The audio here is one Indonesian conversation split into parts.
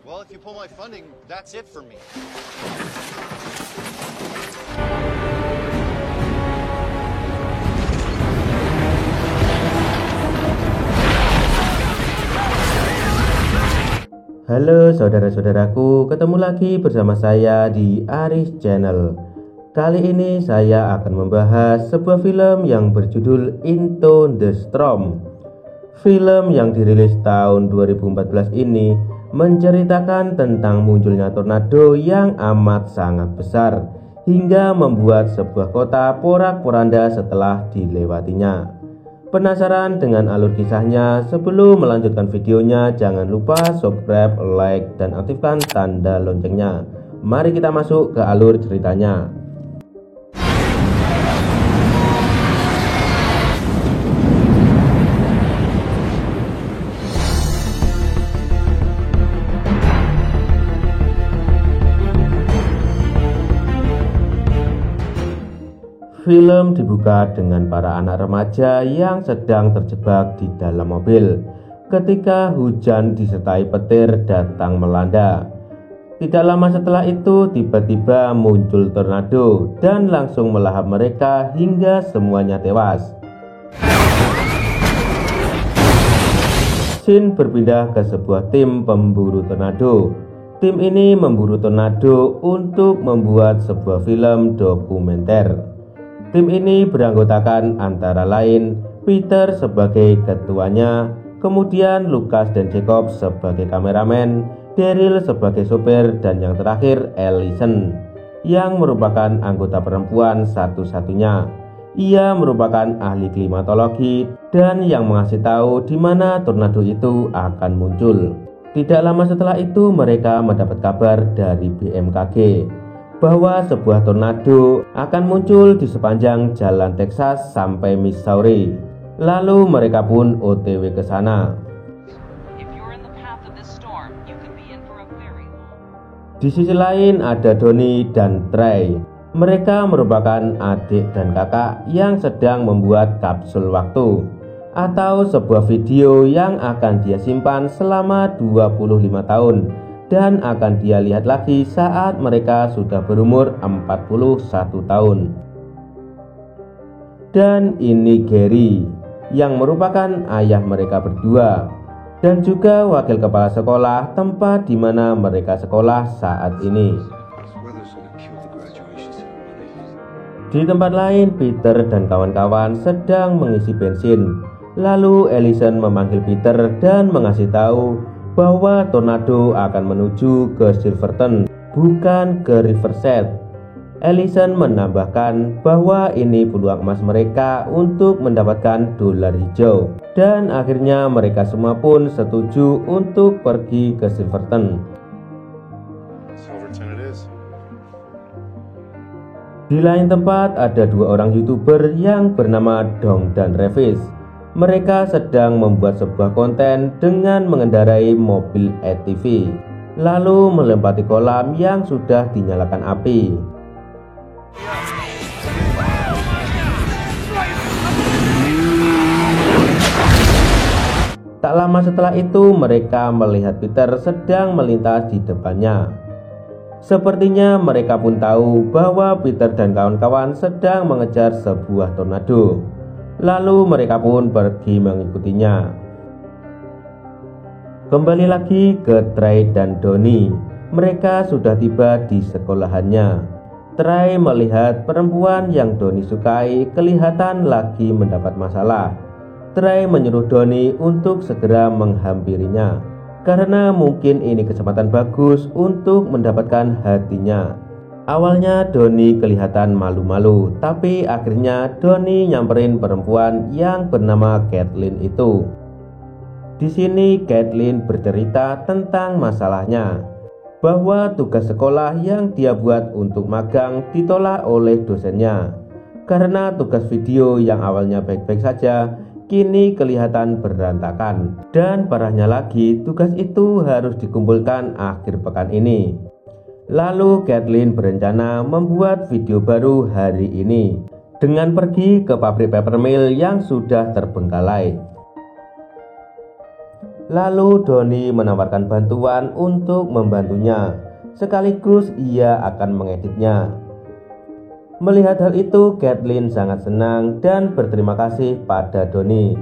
Well, if you pull my funding, that's it for me. Halo saudara-saudaraku, ketemu lagi bersama saya di Aris Channel. Kali ini saya akan membahas sebuah film yang berjudul Into the Storm. Film yang dirilis tahun 2014 ini menceritakan tentang munculnya tornado yang amat sangat besar hingga membuat sebuah kota porak-poranda setelah dilewatinya. Penasaran dengan alur kisahnya? Sebelum melanjutkan videonya, jangan lupa subscribe, like, dan aktifkan tanda loncengnya. Mari kita masuk ke alur ceritanya. Film dibuka dengan para anak remaja yang sedang terjebak di dalam mobil ketika hujan disertai petir datang melanda. Tidak lama setelah itu tiba-tiba muncul tornado dan langsung melahap mereka hingga semuanya tewas. Scene berpindah ke sebuah tim pemburu tornado. Tim ini memburu tornado untuk membuat sebuah film dokumenter. Tim ini beranggotakan antara lain Peter sebagai ketuanya, kemudian Lucas dan Jacob sebagai kameramen, Daryl sebagai sopir, dan yang terakhir Allison yang merupakan anggota perempuan satu-satunya. Ia merupakan ahli klimatologi dan yang mengasih tahu di mana tornado itu akan muncul. Tidak lama setelah itu mereka mendapat kabar dari BMKG bahwa sebuah tornado akan muncul di sepanjang jalan Texas sampai Missouri. Lalu mereka pun OTW ke sana. Di sisi lain ada Donnie dan Trey. Mereka merupakan adik dan kakak yang sedang membuat kapsul waktu atau sebuah video yang akan dia simpan selama 25 tahun dan akan dia lihat lagi saat mereka sudah berumur 41 tahun. Dan ini Gary yang merupakan ayah mereka berdua dan juga wakil kepala sekolah tempat di mana mereka sekolah saat ini. Di tempat lain Peter dan kawan-kawan sedang mengisi bensin. Lalu Allison memanggil Peter dan mengasih tahu bahwa tornado akan menuju ke Silverton, bukan ke Riverside. Allison menambahkan bahwa ini peluang emas mereka untuk mendapatkan dolar hijau, dan akhirnya mereka semua pun setuju untuk pergi ke Silverton. Di lain tempat ada dua orang YouTuber yang bernama Dong dan Revis. Mereka sedang membuat sebuah konten dengan mengendarai mobil ATV, lalu melempati kolam yang sudah dinyalakan api. Tak lama setelah itu mereka melihat Peter sedang melintas di depannya. Sepertinya mereka pun tahu bahwa Peter dan kawan-kawan sedang mengejar sebuah tornado. Lalu mereka pun pergi mengikutinya. Kembali lagi ke Trey dan Donnie. Mereka sudah tiba di sekolahannya. Trey melihat perempuan yang Donnie sukai kelihatan lagi mendapat masalah. Trey menyuruh Donnie untuk segera menghampirinya karena mungkin ini kesempatan bagus untuk mendapatkan hatinya. Awalnya Donnie kelihatan malu-malu, tapi akhirnya Donnie nyamperin perempuan yang bernama Kathleen itu. Di sini Kathleen bercerita tentang masalahnya, bahwa tugas sekolah yang dia buat untuk magang ditolak oleh dosennya karena tugas video yang awalnya baik-baik saja kini kelihatan berantakan, dan parahnya lagi tugas itu harus dikumpulkan akhir pekan ini. Lalu Kathleen berencana membuat video baru hari ini dengan pergi ke pabrik paper mill yang sudah terbengkalai. Lalu Donnie menawarkan bantuan untuk membantunya, sekaligus ia akan mengeditnya. Melihat hal itu, Kathleen sangat senang dan berterima kasih pada Donnie.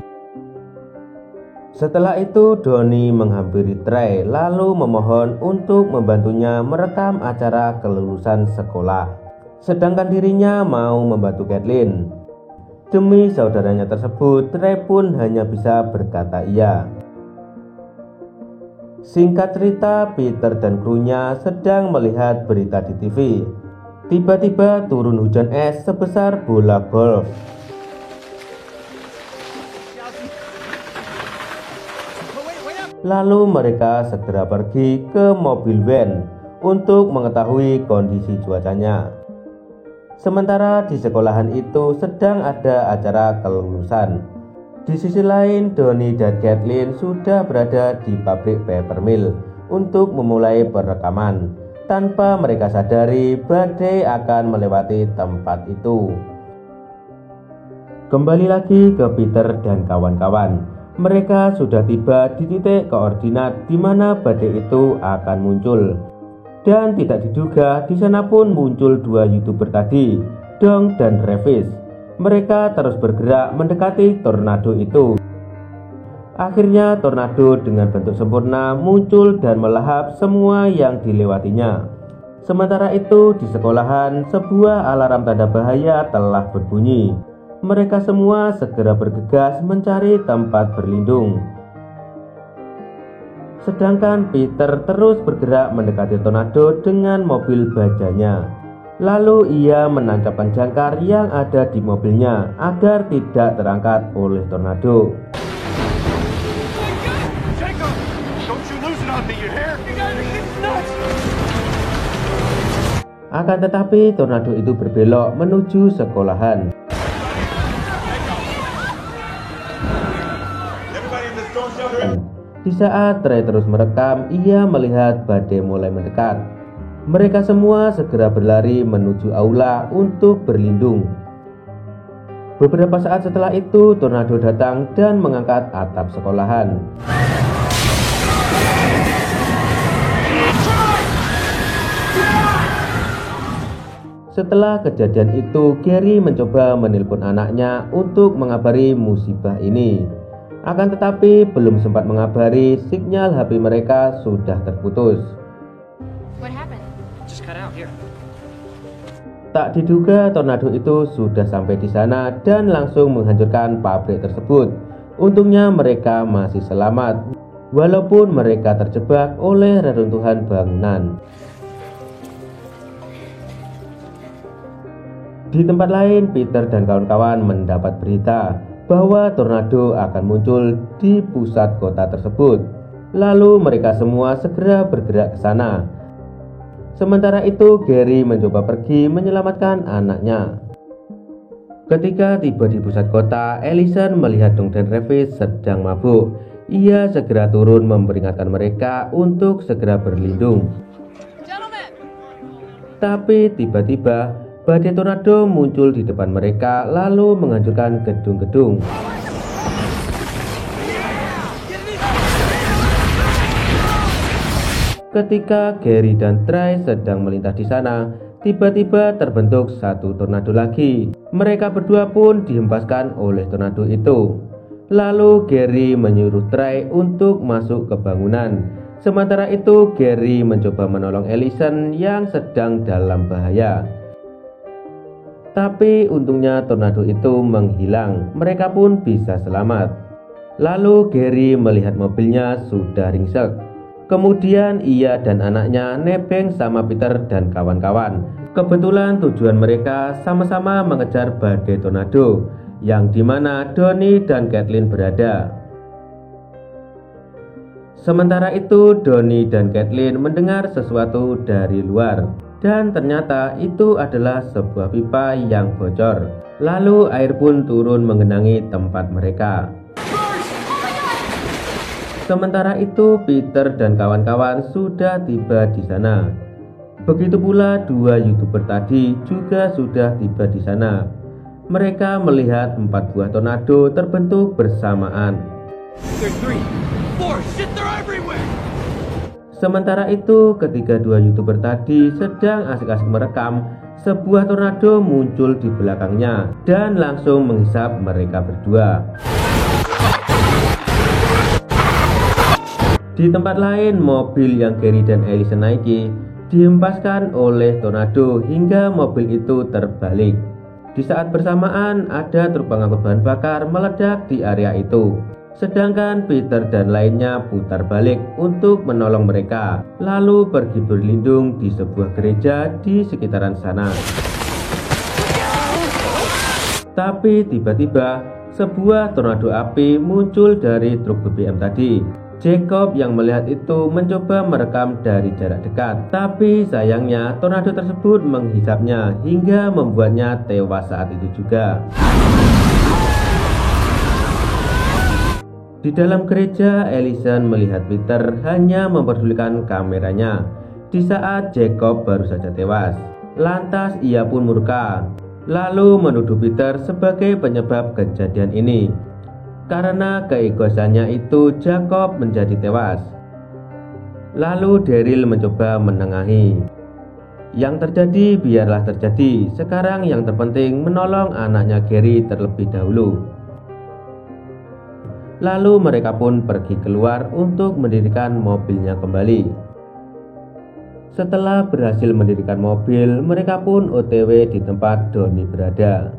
Setelah itu, Donnie menghampiri Trey lalu memohon untuk membantunya merekam acara kelulusan sekolah. Sedangkan dirinya mau membantu Kathleen. Demi saudaranya tersebut, Trey pun hanya bisa berkata iya. Singkat cerita, Peter dan krunya sedang melihat berita di TV. Tiba-tiba turun hujan es sebesar bola golf. Lalu mereka segera pergi ke mobil van untuk mengetahui kondisi cuacanya. Sementara di sekolahan itu sedang ada acara kelulusan. Di sisi lain, Donnie dan Kathleen sudah berada di pabrik papermill untuk memulai perekaman. Tanpa mereka sadari, badai akan melewati tempat itu. Kembali lagi ke Peter dan kawan-kawan. Mereka sudah tiba di titik koordinat di mana badai itu akan muncul. Dan tidak diduga, di sana pun muncul dua YouTuber tadi, Dong dan Travis. Mereka terus bergerak mendekati tornado itu. Akhirnya tornado dengan bentuk sempurna muncul dan melahap semua yang dilewatinya. Sementara itu di sekolahan, sebuah alarm tanda bahaya telah berbunyi. Mereka semua segera bergegas mencari tempat berlindung. Sedangkan Peter terus bergerak mendekati tornado dengan mobil bajanya. Lalu ia menancapkan jangkar yang ada di mobilnya agar tidak terangkat oleh tornado. Akan tetapi tornado itu berbelok menuju sekolahan. Di saat Trey terus merekam, ia melihat badai mulai mendekat. Mereka semua segera berlari menuju aula untuk berlindung. Beberapa saat setelah itu, tornado datang dan mengangkat atap sekolahan. Setelah kejadian itu, Gary mencoba menelpon anaknya untuk mengabari musibah ini. Akan tetapi belum sempat mengabari, sinyal HP mereka sudah terputus. Tak diduga tornado itu sudah sampai di sana dan langsung menghancurkan pabrik tersebut. Untungnya mereka masih selamat, walaupun mereka terjebak oleh reruntuhan bangunan. Di tempat lain, Peter dan kawan-kawan mendapat berita bahwa tornado akan muncul di pusat kota tersebut. Lalu mereka semua segera bergerak ke sana. Sementara itu, Gary mencoba pergi menyelamatkan anaknya. Ketika tiba di pusat kota, Allison melihat Dong dan Travis sedang mabuk. Ia segera turun memperingatkan mereka untuk segera berlindung. Tapi tiba-tiba badai tornado muncul di depan mereka lalu menghancurkan gedung-gedung. Ketika Gary dan Trey sedang melintas di sana, tiba-tiba terbentuk satu tornado lagi. Mereka berdua pun dihempaskan oleh tornado itu. Lalu Gary menyuruh Trey untuk masuk ke bangunan. Sementara itu Gary mencoba menolong Allison yang sedang dalam bahaya. Tapi untungnya tornado itu menghilang. Mereka pun bisa selamat. Lalu Gary melihat mobilnya sudah ringsek. Kemudian ia dan anaknya nebeng sama Peter dan kawan-kawan. Kebetulan tujuan mereka sama-sama mengejar badai tornado, yang dimana Donnie dan Kathleen berada. Sementara itu Donnie dan Kathleen mendengar sesuatu dari luar, dan ternyata itu adalah sebuah pipa yang bocor. Lalu air pun turun mengenangi tempat mereka. Sementara itu Peter dan kawan-kawan sudah tiba di sana. Begitu pula dua YouTuber tadi juga sudah tiba di sana. Mereka melihat 4 buah tornado terbentuk bersamaan. Sementara itu, ketika dua YouTuber tadi sedang asik-asik merekam, sebuah tornado muncul di belakangnya dan langsung menghisap mereka berdua. Di tempat lain, mobil yang Gary dan Allison naiki dihempaskan oleh tornado hingga mobil itu terbalik. Di saat bersamaan, ada truk pengangkut bahan bakar meledak di area itu. Sedangkan Peter dan lainnya putar balik untuk menolong mereka, lalu pergi berlindung di sebuah gereja di sekitaran sana. Tapi tiba-tiba sebuah tornado api muncul dari truk BBM tadi. Jacob yang melihat itu mencoba merekam dari jarak dekat, tapi sayangnya tornado tersebut menghisapnya hingga membuatnya tewas saat itu juga. Di dalam gereja, Allison melihat Peter hanya memperdulikan kameranya di saat Jacob baru saja tewas. Lantas ia pun murka, lalu menuduh Peter sebagai penyebab kejadian ini. Karena keegoisannya itu, Jacob menjadi tewas. Lalu Daryl mencoba menengahi. Yang terjadi biarlah terjadi. Sekarang yang terpenting menolong anaknya Gary terlebih dahulu. Lalu mereka pun pergi keluar untuk mendirikan mobilnya kembali. Setelah berhasil mendirikan mobil, mereka pun OTW di tempat Donnie berada.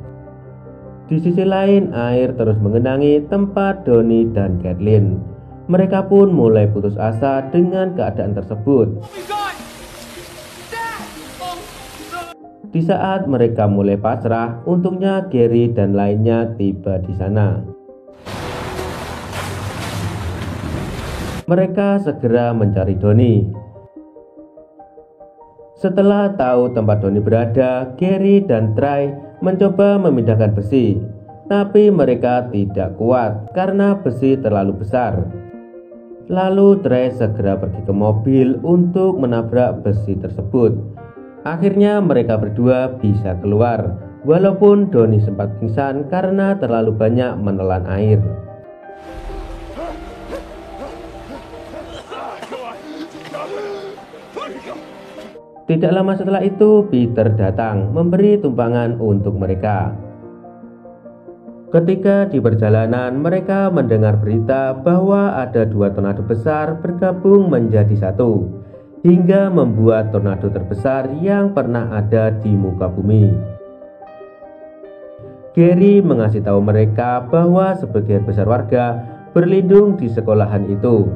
Di sisi lain, air terus mengenangi tempat Donnie dan Kathleen. Mereka pun mulai putus asa dengan keadaan tersebut. Di saat mereka mulai pasrah, untungnya Gary dan lainnya tiba di sana. Mereka segera mencari Donnie. Setelah tahu tempat Donnie berada, Gary dan Trey mencoba memindahkan besi, tapi mereka tidak kuat karena besi terlalu besar. Lalu Trey segera pergi ke mobil untuk menabrak besi tersebut. Akhirnya mereka berdua bisa keluar, walaupun Donnie sempat pingsan karena terlalu banyak menelan air. Tidak lama setelah itu, Peter datang memberi tumpangan untuk mereka. Ketika di perjalanan, mereka mendengar berita bahwa ada dua tornado besar bergabung menjadi satu, hingga membuat tornado terbesar yang pernah ada di muka bumi. Gary mengasih tahu mereka bahwa sebagian besar warga berlindung di sekolahan itu.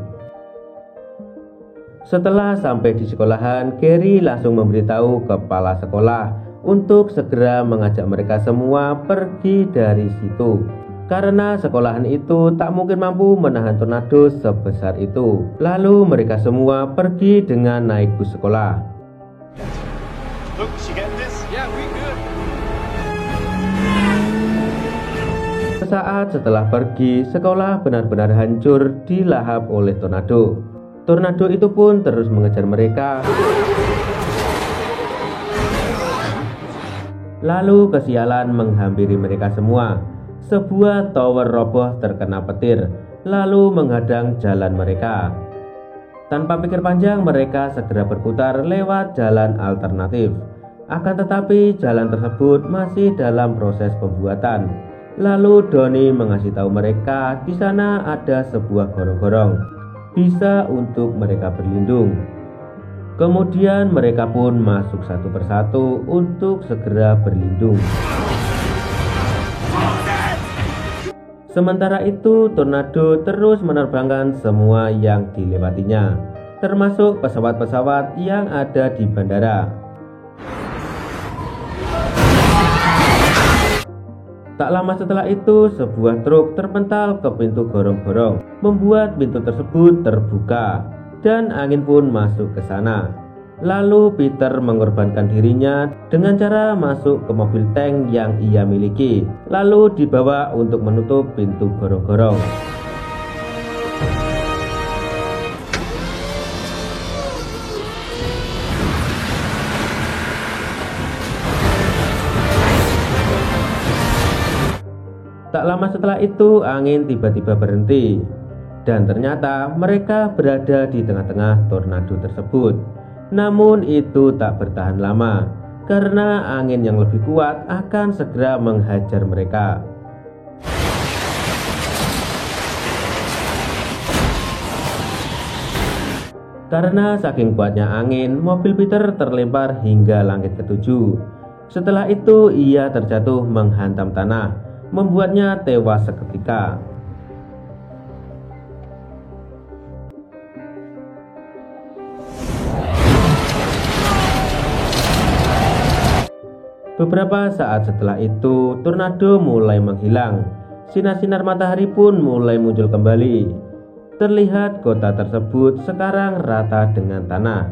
Setelah sampai di sekolahan, Gary langsung memberitahu kepala sekolah untuk segera mengajak mereka semua pergi dari situ. Karena sekolahan itu tak mungkin mampu menahan tornado sebesar itu. Lalu mereka semua pergi dengan naik bus sekolah. Look, you get this? Yeah, we good. Sesaat setelah pergi, sekolah benar-benar hancur dilahap oleh tornado. Tornado itu pun terus mengejar mereka. Lalu kesialan menghampiri mereka semua. Sebuah tower roboh terkena petir, lalu menghadang jalan mereka. Tanpa pikir panjang, mereka segera berputar lewat jalan alternatif. Akan tetapi jalan tersebut masih dalam proses pembuatan. Lalu Donnie mengasih tahu mereka di sana ada sebuah gorong-gorong bisa untuk mereka berlindung. Kemudian mereka pun masuk satu persatu untuk segera berlindung. Sementara itu, tornado terus menerbangkan semua yang dilewatinya, termasuk pesawat-pesawat yang ada di bandara. Tak lama setelah itu, sebuah truk terpental ke pintu gorong-gorong, membuat pintu tersebut terbuka dan angin pun masuk ke sana. Lalu Peter mengorbankan dirinya dengan cara masuk ke mobil tank yang ia miliki, lalu dibawa untuk menutup pintu gorong-gorong. Tak lama setelah itu, angin tiba-tiba berhenti. Dan ternyata mereka berada di tengah-tengah tornado tersebut. Namun itu tak bertahan lama, karena angin yang lebih kuat akan segera menghajar mereka. Karena saking kuatnya angin, mobil Peter terlempar hingga langit ketujuh. Setelah itu ia terjatuh menghantam tanah, membuatnya tewas seketika. Beberapa saat setelah itu, tornado mulai menghilang. Sinar-sinar matahari pun mulai muncul kembali. Terlihat kota tersebut sekarang rata dengan tanah.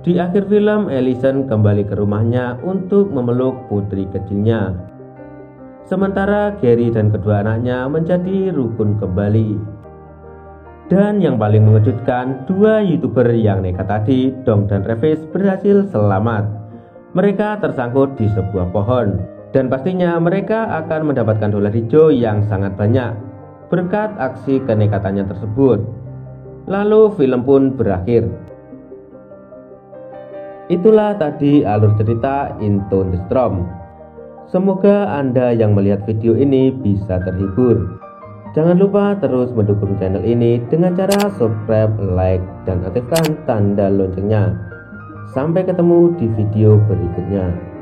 Di akhir film, Allison kembali ke rumahnya untuk memeluk putri kecilnya. Sementara Gary dan kedua anaknya menjadi rukun kembali. Dan yang paling mengejutkan, dua YouTuber yang nekat tadi, Dong dan Travis, berhasil selamat. Mereka tersangkut di sebuah pohon, dan pastinya mereka akan mendapatkan dolar hijau yang sangat banyak berkat aksi kenekatannya tersebut. Lalu film pun berakhir. Itulah tadi alur cerita Into the Storm. Semoga Anda yang melihat video ini bisa terhibur. Jangan lupa terus mendukung channel ini dengan cara subscribe, like, dan aktifkan tanda loncengnya. Sampai ketemu di video berikutnya.